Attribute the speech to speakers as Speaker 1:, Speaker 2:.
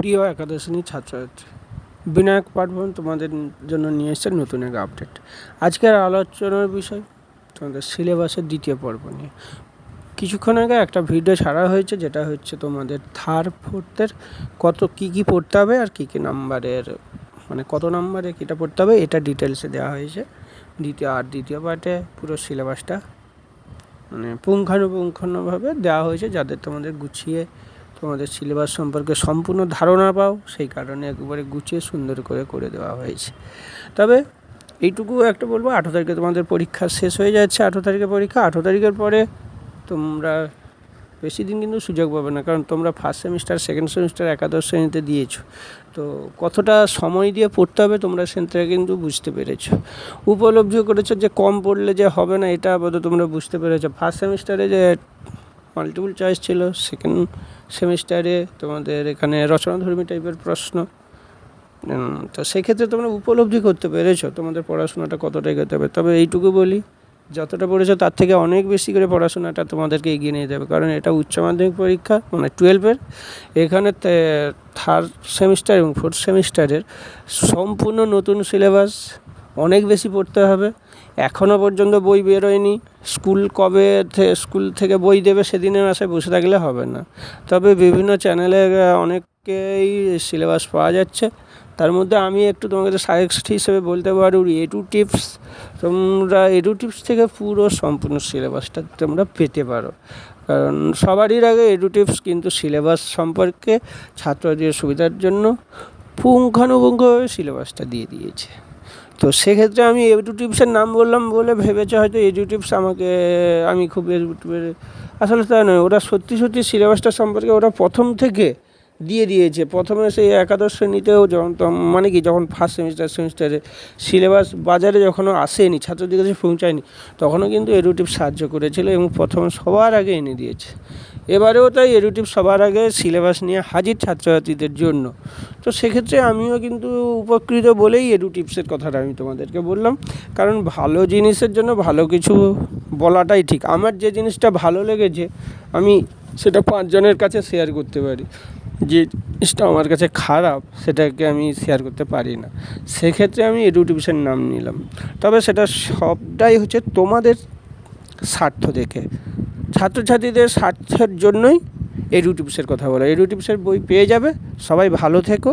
Speaker 1: প্রিয় একাদশ শ্রেণীর ছাত্রছাত্রী, বিনায়ক পাঠভবন তোমাদের জন্য নিয়ে এসেছে নতুন এক আপডেট। আজকের আলোচনার বিষয় তোমাদের সিলেবাসের দ্বিতীয় পর্ব নিয়ে। কিছুক্ষণ আগে একটা ভিডিও ছাড়া হয়েছে, যেটা হচ্ছে তোমাদের থার্ড ফোর্থের কী পড়তে হবে আর কী নাম্বারের, মানে কত নাম্বারে কীটা পড়তে হবে এটা ডিটেলসে দেওয়া হয়েছে। দ্বিতীয় পার্টে পুরো সিলেবাসটা মানে পুঙ্খানুপুঙ্খভাবে দেওয়া হয়েছে, যাদের তোমাদের গুছিয়ে তোমাদের সিলেবাস সম্পর্কে সম্পূর্ণ ধারণা পাও, সেই কারণে একবারে গুছিয়ে সুন্দর করে দেওয়া হয়েছে। তবে এইটুকু একটা বলবো, 18 তারিখে তোমাদের পরীক্ষা শেষ হয়ে যাচ্ছে। 18 তারিখে পরীক্ষা, 18 তারিখের পরে তোমরা বেশি দিন কিন্তু সুযোগ পাবে না, কারণ তোমরা ফার্স্ট সেমিস্টার সেকেন্ড সেমিস্টার একাদশ শ্রেণীতে দিয়েছো। তো কতটা সময় দিয়ে পড়তে হবে তোমরা সেটা কিন্তু বুঝতে পেরেছো, উপলব্ধিও করেছো যে কম পড়লে যে হবে না, এটা আপাতত তোমরা বুঝতে পেরেছো। ফার্স্ট সেমিস্টারে যে মাল্টিপল চয়েস ছিল, সেকেন্ড সেমিস্টারে তোমাদের এখানে রচনাধর্মী টাইপের প্রশ্ন, তো সেক্ষেত্রে তোমরা উপলব্ধি করতে পেরেছো তোমাদের পড়াশোনাটা কতটা এগোতে হবে। তবে এইটুকু বলি, যতটা পড়েছো তার থেকে অনেক বেশি করে পড়াশোনাটা তোমাদেরকে এগিয়ে নিয়ে যাবে, কারণ এটা উচ্চ মাধ্যমিক পরীক্ষা, মানে 12-এর। এখানে থার্ড সেমিস্টার এবং ফোর্থ সেমিস্টারের সম্পূর্ণ নতুন সিলেবাস, অনেক বেশি পড়তে হবে। এখনও পর্যন্ত বই বেরোয়নি, স্কুল থেকে বই দেবে সেদিনের আশায় বসে থাকলে হবে না। তবে বিভিন্ন চ্যানেলে অনেকেই সিলেবাস পাওয়া যাচ্ছে, তার মধ্যে আমি একটু তোমাদের সাজেস্ট হিসেবে বলতে পারি এডু টিপস। তোমরা এডু টিপস থেকে পুরো সম্পূর্ণ সিলেবাসটা তোমরা পেতে পারো, কারণ সবারই আগে এডু টিপস কিন্তু সিলেবাস সম্পর্কে ছাত্রদের সুবিধার জন্য পুঙ্খানুপুঙ্খভাবে সিলেবাসটা দিয়ে দিয়েছে। তো সেক্ষেত্রে আমি এডু টিপসের নাম বললাম বলে ভেবেছে হয়তো এডু টিপস আমি খুব আসলে তা নয়। ওরা সত্যি সিলেবাসটা সম্পর্কে ওরা প্রথম থেকে দিয়ে দিয়েছে। প্রথমে সেই একাদশ শ্রেণীতেও যখন ফার্স্ট সেমিস্টারে সিলেবাস বাজারে যখনও আসেনি, ছাত্রদের কাছে পৌঁছায়নি, তখনও কিন্তু এডু টিপস সাহায্য করেছিল এবং প্রথমে সবার আগে এনে দিয়েছে। এবারেও তাই এডু টিপস সবার আগে সিলেবাস নিয়ে হাজির ছাত্রছাত্রীদের জন্য। তো সেক্ষেত্রে আমিও কিন্তু উপকৃত বলেই এডু টিপসের কথাটা আমি তোমাদেরকে বললাম, কারণ ভালো জিনিসের জন্য ভালো কিছু বলাটাই ঠিক। আমার যে জিনিসটা ভালো লেগেছে আমি সেটা 5 জনের কাছে শেয়ার করতে পারি, যে জিনিসটা আমার কাছে খারাপ সেটাকে আমি শেয়ার করতে পারি না। সেক্ষেত্রে আমি এডু টিপসের নাম নিলাম। তবে সেটা সবটাই হচ্ছে তোমাদের স্বার্থ দেখে, ছাত্রছাত্রীদের স্বার্থের জন্যই এডু টিপসের কথা বলা। এডু টিপসের বই পেয়ে যাবে, সবাই ভালো থেকো।